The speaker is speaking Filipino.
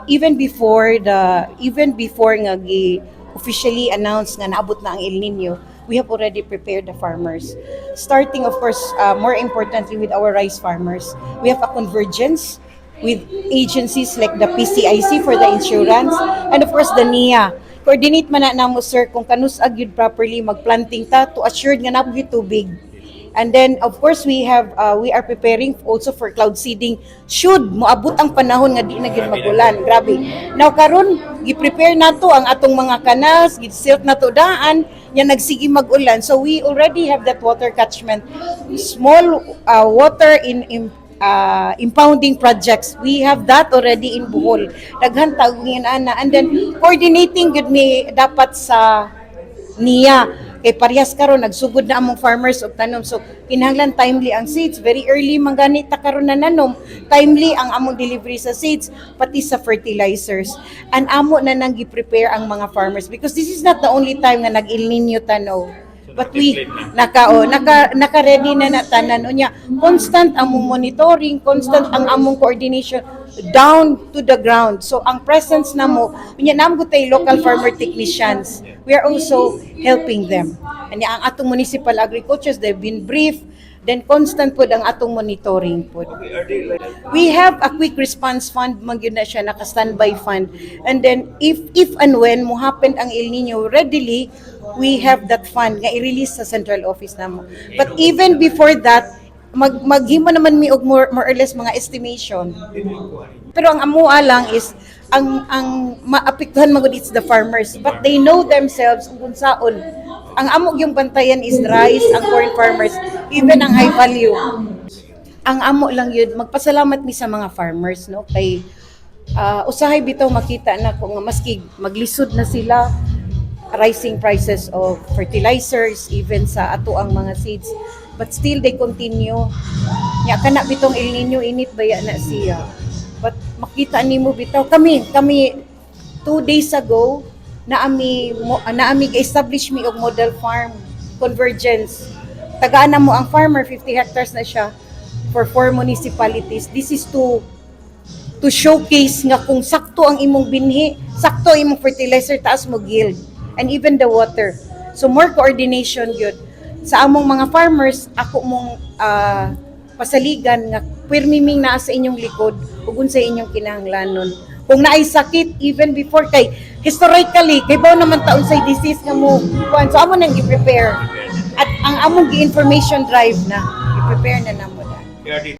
Even before nga officially announced nga naabot na ang El Nino, we have already prepared the farmers. Starting of course, more importantly with our rice farmers, we have a convergence with agencies like the PCIC for the insurance and of course the NIA. Coordinate man na namo sir kung kanus-ag yun properly magplanting ta to assure nga napo gyud tubig. And then of course we are preparing also for cloud seeding should moabot ang panahon nga di na gyud magulan. Grabe. Now karon gi-prepare nato ang atong mga canals, gi-silt nato daan nya nagsigi magulan. So we already have that water catchment, small water in impounding projects. We have that already in Bohol. Daghan tawagin ana and then coordinating gud ni dapat sa NIA kay parehas karon nagsugod na among farmers og tanom, so kinahanglan timely ang seeds, very early mangani ta karon na nanom, timely ang among delivery sa seeds pati sa fertilizers, and amo na nang gi-prepare ang mga farmers because this is not the only time nga nag-El Nino tanaw. But we naka-ready na tanan unya. Constant among monitoring, constant ang among coordination down to the ground. So ang presence namo, unya namo tay local farmer technicians. We are also helping them. And ang atong municipal agricultures, they've been briefed. Then constant po ang atong monitoring po. We have a quick response fund, magyud na siya, naka-standby fund. And then if and when mo happen ang El Nino readily, we have that fund nga i-release sa central office namo. But even before that, maghimo naman mi og more or less mga estimation. Pero ang amua lang is ang maapektuhan magud it's the farmers, but they know themselves kung saon ang amo yung bantayan is rice, ang corn farmers, even ang high value. Ang amo lang yun, magpasalamat mi sa mga farmers, no? Kay usahay bitaw makita na kung maski maglisod na sila, rising prices of fertilizers, even sa ato ang mga seeds, but still they continue. Nya kana bitong El Nino init baya na siya. But makita nimo bitaw kami 2 days ago naami establish mi og model farm convergence. Tagaan na mo ang farmer 50 hectares na siya for 4 municipalities. This is to showcase nga kung sakto ang imong binhi, sakto ang imong fertilizer, taas mo yield and even the water. So more coordination gyud sa among mga farmers. Ako mong pasaligan nga pirmiming naa sa inyong likod ug unsa inyong kinahanglanon. Kung naay sakit even before kay historically kay bao naman taon say disease nga mo kuan, so amo nang i-prepare at ang among gi-information drive na i-prepare na namo na.